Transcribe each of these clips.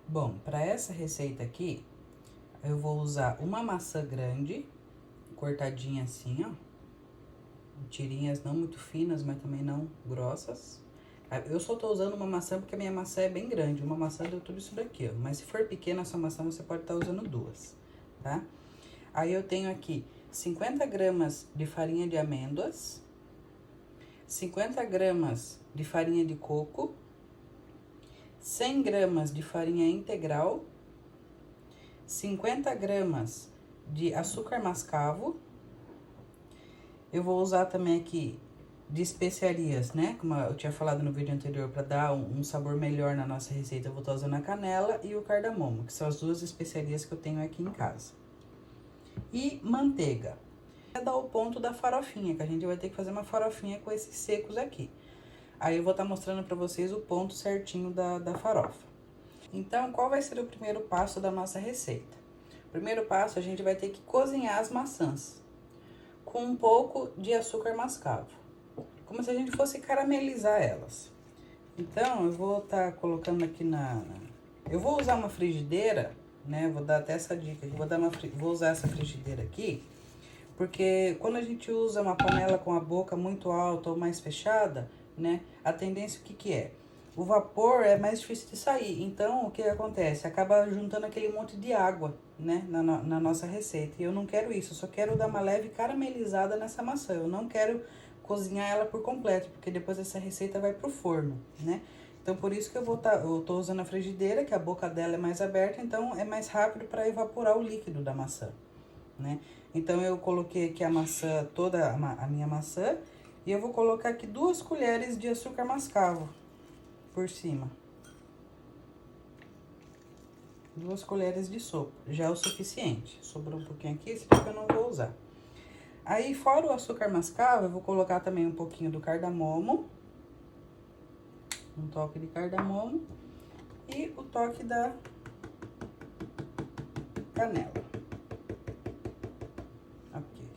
Bom, para essa receita aqui, eu vou usar uma maçã grande, cortadinha assim, ó. Tirinhas não muito finas, mas também não grossas. Eu só tô usando uma maçã porque a minha maçã é bem grande. Uma maçã deu tudo isso daqui, ó. Mas se for pequena a sua maçã, você pode estar usando duas, tá? Aí eu tenho aqui 50 gramas de farinha de amêndoas, 50 gramas de farinha de coco, 100 gramas de farinha integral, 50 gramas de açúcar mascavo. Eu vou usar também aqui de especiarias, né? Como eu tinha falado no vídeo anterior, para dar um sabor melhor na nossa receita, eu vou estar usando a canela e o cardamomo, que são as duas especiarias que eu tenho aqui em casa. E manteiga. Vai dar o ponto da farofinha, que a gente vai ter que fazer uma farofinha com esses secos aqui. Aí eu vou estar mostrando para vocês o ponto certinho da farofa. Então, qual vai ser o primeiro passo da nossa receita? Primeiro passo, a gente vai ter que cozinhar as maçãs com um pouco de açúcar mascavo, como se a gente fosse caramelizar elas. Então, eu vou estar colocando aqui eu vou usar uma frigideira, né? Vou dar até essa dica aqui, vou usar essa frigideira aqui, porque quando a gente usa uma panela com a boca muito alta ou mais fechada, né? A tendência, o que que é? O vapor é mais difícil de sair, então o que acontece? Acaba juntando aquele monte de água, né, na nossa receita. E eu não quero isso, eu só quero dar uma leve caramelizada nessa maçã. Eu não quero cozinhar ela por completo, porque depois essa receita vai pro forno, né? Então por isso que eu tô usando a frigideira, que a boca dela é mais aberta, então é mais rápido para evaporar o líquido da maçã, né? Então eu coloquei aqui a maçã, toda a minha maçã, e eu vou colocar aqui 2 colheres de açúcar mascavo por cima. 2 colheres de sopa, já é o suficiente. Sobrou um pouquinho aqui, esse aqui eu não vou usar. Aí, fora o açúcar mascavo, eu vou colocar também um pouquinho do cardamomo. Um toque de cardamomo. E o toque da canela. Ok.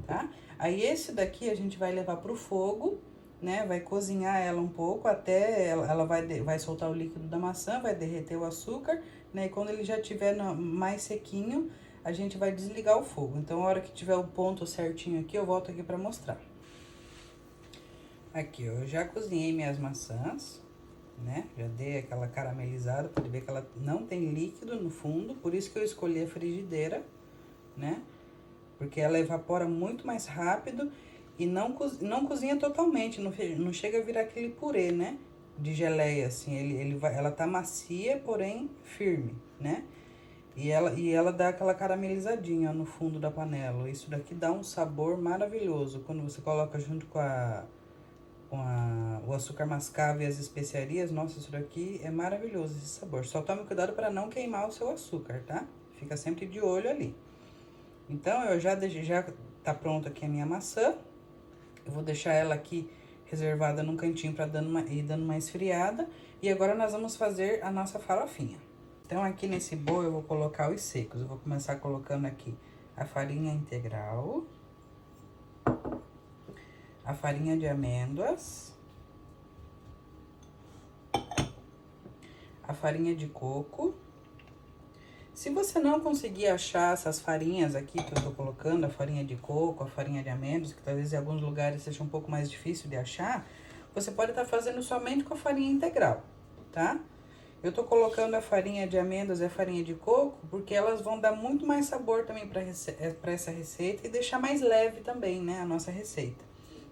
Tá? Aí, esse daqui a gente vai levar pro fogo, né? Vai cozinhar ela um pouco até ela vai soltar o líquido da maçã, vai derreter o açúcar, né? E quando ele já tiver mais sequinho, a gente vai desligar o fogo. Então, a hora que tiver o ponto certinho aqui, eu volto aqui pra mostrar. Aqui, ó, eu já cozinhei minhas maçãs, né? Já dei aquela caramelizada, pode ver que ela não tem líquido no fundo, por isso que eu escolhi a frigideira, né? Porque ela evapora muito mais rápido e não cozinha totalmente, não chega a virar aquele purê, né? De geleia, assim, ela tá macia, porém firme, né? E ela dá aquela caramelizadinha, ó, no fundo da panela. Isso daqui dá um sabor maravilhoso quando você coloca junto o açúcar mascavo e as especiarias. Nossa, isso daqui é maravilhoso, esse sabor. Só tome cuidado para não queimar o seu açúcar, tá? Fica sempre de olho ali. Então, já tá pronto aqui a minha maçã. Eu vou deixar ela aqui reservada num cantinho para ir dando uma esfriada. E agora nós vamos fazer a nossa farofinha. Então, aqui nesse bowl eu vou colocar os secos. Eu vou começar colocando aqui a farinha integral, a farinha de amêndoas, a farinha de coco. Se você não conseguir achar essas farinhas aqui que eu tô colocando, a farinha de coco, a farinha de amêndoas, que talvez em alguns lugares seja um pouco mais difícil de achar, você pode estar fazendo somente com a farinha integral, tá? Eu tô colocando a farinha de amêndoas e a farinha de coco, porque elas vão dar muito mais sabor também para essa receita e deixar mais leve também, né, a nossa receita.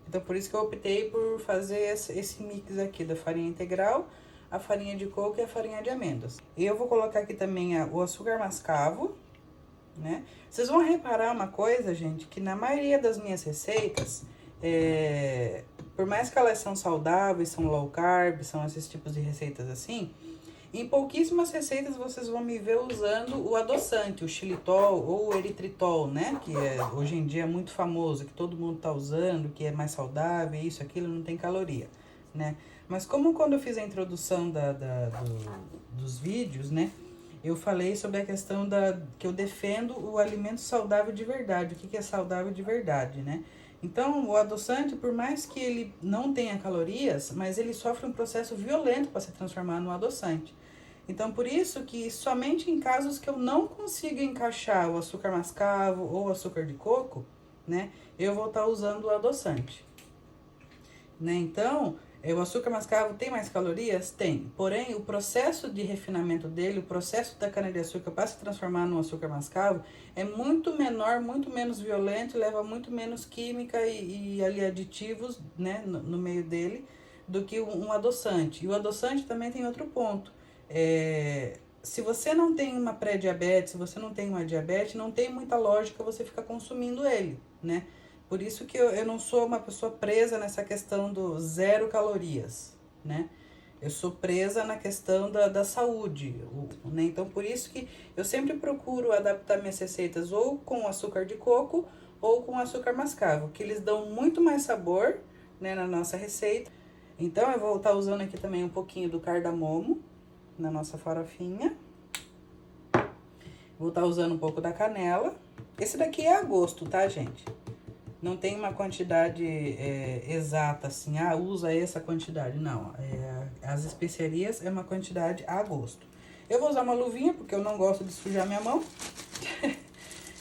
Então, por isso que eu optei por fazer esse mix aqui da farinha integral, a farinha de coco e a farinha de amêndoas. E eu vou colocar aqui também o açúcar mascavo, né? Vocês vão reparar uma coisa, gente, que na maioria das minhas receitas, por mais que elas são saudáveis, são low carb, são esses tipos de receitas assim, em pouquíssimas receitas vocês vão me ver usando o adoçante, o xilitol ou o eritritol, né? Que hoje em dia é muito famoso, que todo mundo tá usando, que é mais saudável, isso, aquilo, não tem caloria, né? Mas como quando eu fiz a introdução dos vídeos, né? Eu falei sobre a questão que eu defendo o alimento saudável de verdade. O que é saudável de verdade, né? Então, o adoçante, por mais que ele não tenha calorias, mas ele sofre um processo violento para se transformar no adoçante. Então, por isso que somente em casos que eu não consiga encaixar o açúcar mascavo ou o açúcar de coco, né, eu vou estar usando o adoçante, né? Então, o açúcar mascavo tem mais calorias? Tem. Porém, o processo de refinamento dele, o processo da cana-de-açúcar para se transformar no açúcar mascavo é muito menor, muito menos violento, leva muito menos química e ali aditivos, né, no meio dele, do que um adoçante. E o adoçante também tem outro ponto. Se você não tem uma pré-diabetes, se você não tem uma diabetes, não tem muita lógica você ficar consumindo ele, né? Por isso que eu não sou uma pessoa presa nessa questão do 0 calorias, né? Eu sou presa na questão da saúde, né? Então, por isso que eu sempre procuro adaptar minhas receitas ou com açúcar de coco ou com açúcar mascavo, que eles dão muito mais sabor, né, na nossa receita. Então, eu vou estar usando aqui também um pouquinho do cardamomo na nossa farofinha. Vou estar usando um pouco da canela. Esse daqui é a gosto, tá, gente? Não tem uma quantidade exata, assim, usa essa quantidade. Não, as especiarias é uma quantidade a gosto. Eu vou usar uma luvinha, porque eu não gosto de sujar minha mão.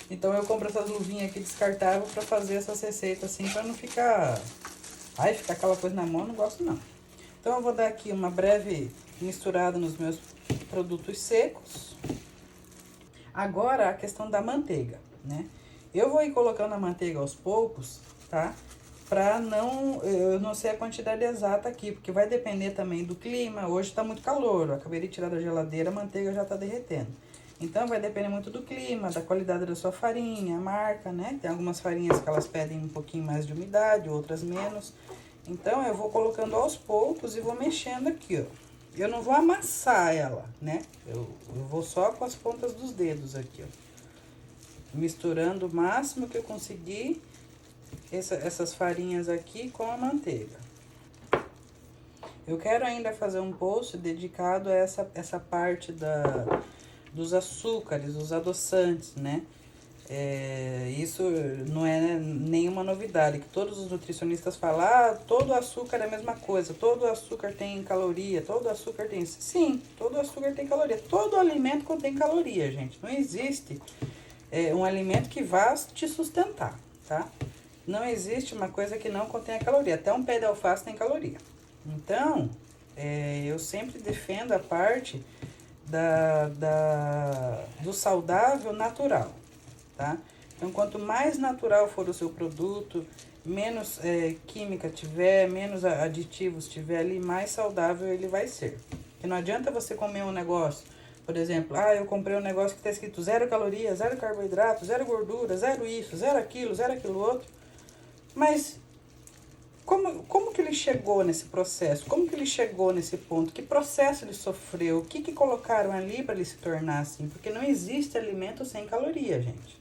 Então, eu compro essas luvinhas aqui descartáveis pra fazer essas receitas, assim, pra não ficar... Ai, ficar aquela coisa na mão, eu não gosto, não. Então, eu vou dar aqui uma breve misturada nos meus produtos secos. Agora, a questão da manteiga, né? Eu vou ir colocando a manteiga aos poucos, tá? Pra não... Eu não sei a quantidade exata aqui, porque vai depender também do clima. Hoje tá muito calor, eu acabei de tirar da geladeira, a manteiga já tá derretendo. Então, vai depender muito do clima, da qualidade da sua farinha, a marca, né? Tem algumas farinhas que elas pedem um pouquinho mais de umidade, outras menos. Então, eu vou colocando aos poucos e vou mexendo aqui, ó. Eu não vou amassar ela, né? Eu vou só com as pontas dos dedos aqui, ó. Misturando o máximo que eu conseguir essas farinhas aqui com a manteiga. Eu quero ainda fazer um post dedicado a essa parte dos açúcares, dos adoçantes, né? Isso não é nenhuma novidade, que todos os nutricionistas falam, todo açúcar é a mesma coisa, todo açúcar tem caloria, todo açúcar tem... Sim, todo açúcar tem caloria, todo alimento contém caloria, gente. Não existe um alimento que vá te sustentar, tá? Não existe uma coisa que não contenha caloria, até um pé de alface tem caloria. Então, eu sempre defendo a parte do saudável natural, tá? Então, quanto mais natural for o seu produto, menos química tiver, menos aditivos tiver ali, mais saudável ele vai ser. Porque não adianta você comer um negócio, por exemplo, eu comprei um negócio que tá escrito 0 calorias, 0 carboidrato, 0 gordura, 0 isso, 0 aquilo outro. Mas como que ele chegou nesse processo? Como que ele chegou nesse ponto? Que processo ele sofreu? O que colocaram ali para ele se tornar assim? Porque não existe alimento sem caloria, gente.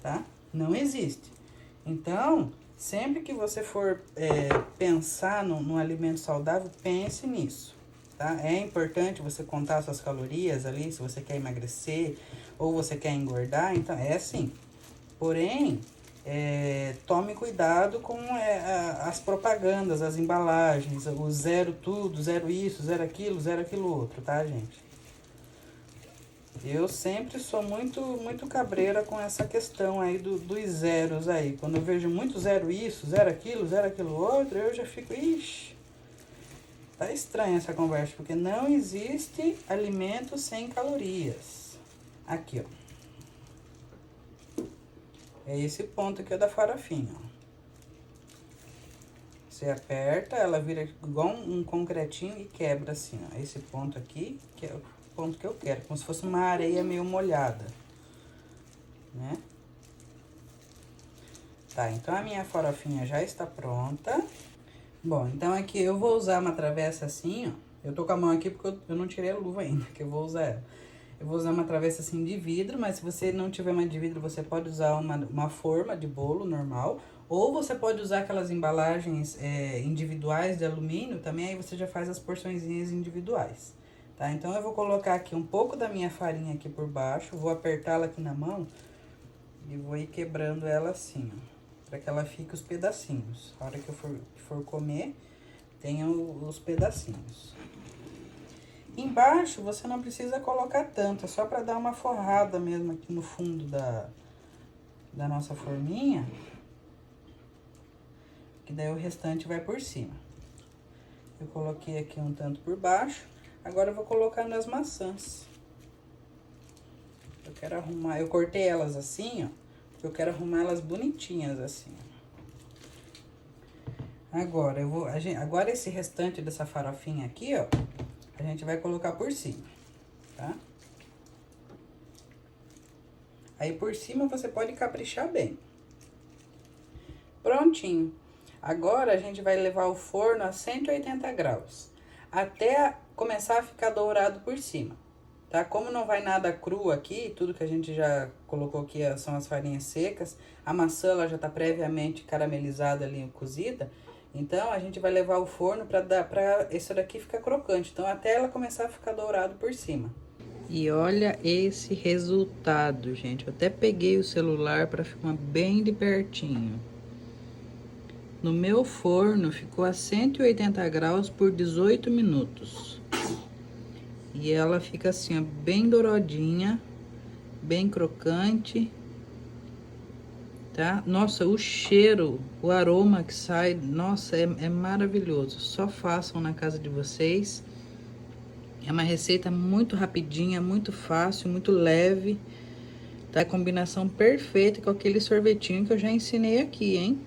Tá? Não existe. Então, sempre que você for pensar num alimento saudável, pense nisso, tá? É importante você contar suas calorias ali, se você quer emagrecer ou você quer engordar, então é assim. Porém, tome cuidado com as propagandas, as embalagens, o zero tudo, zero isso, zero aquilo outro, tá, gente? Eu sempre sou muito cabreira com essa questão aí dos zeros aí. Quando eu vejo muito zero isso, zero aquilo outro, eu já fico, ixi, tá estranha essa conversa, porque não existe alimento sem calorias. Aqui, ó. É esse ponto aqui da farofinha, ó. Você aperta, ela vira igual um concretinho e quebra assim, ó. Esse ponto aqui, que é o ponto que eu quero, como se fosse uma areia meio molhada, né? Tá, então a minha farofinha já está pronta. Bom, então aqui eu vou usar uma travessa assim, ó. Eu tô com a mão aqui porque eu não tirei a luva ainda, que eu vou usar ela. Eu vou usar uma travessa assim de vidro, mas se você não tiver uma de vidro, você pode usar uma forma de bolo normal. Ou você pode usar aquelas embalagens individuais de alumínio também, aí você já faz as porçõezinhas individuais. Tá? Então, eu vou colocar aqui um pouco da minha farinha aqui por baixo, vou apertá-la aqui na mão e vou ir quebrando ela assim, ó, pra que ela fique os pedacinhos. A hora que eu for comer, tenha os pedacinhos. Embaixo você não precisa colocar tanto, é só para dar uma forrada mesmo aqui no fundo da nossa forminha. Que daí o restante vai por cima. Eu coloquei aqui um tanto por baixo. Agora eu vou colocar nas maçãs. Eu quero arrumar, eu cortei elas assim, ó. Porque eu quero arrumar elas bonitinhas assim, ó. Agora, agora esse restante dessa farofinha aqui, ó, a gente vai colocar por cima, tá? Aí, por cima, você pode caprichar bem. Prontinho. Agora, a gente vai levar o forno a 180 graus, até começar a ficar dourado por cima, tá? Como não vai nada cru aqui, tudo que a gente já colocou aqui são as farinhas secas, a maçã, ela já tá previamente caramelizada ali, cozida. Então, a gente vai levar o forno pra esse daqui ficar crocante. Então, até ela começar a ficar dourado por cima. E olha esse resultado, gente. Eu até peguei o celular para ficar bem de pertinho. No meu forno, ficou a 180 graus por 18 minutos. E ela fica assim, ó, bem douradinha, bem crocante. Tá? Nossa, o cheiro, o aroma que sai, nossa, é maravilhoso. Só façam na casa de vocês. É uma receita muito rapidinha, muito fácil, muito leve. Tá? A combinação perfeita com aquele sorvetinho que eu já ensinei aqui, hein?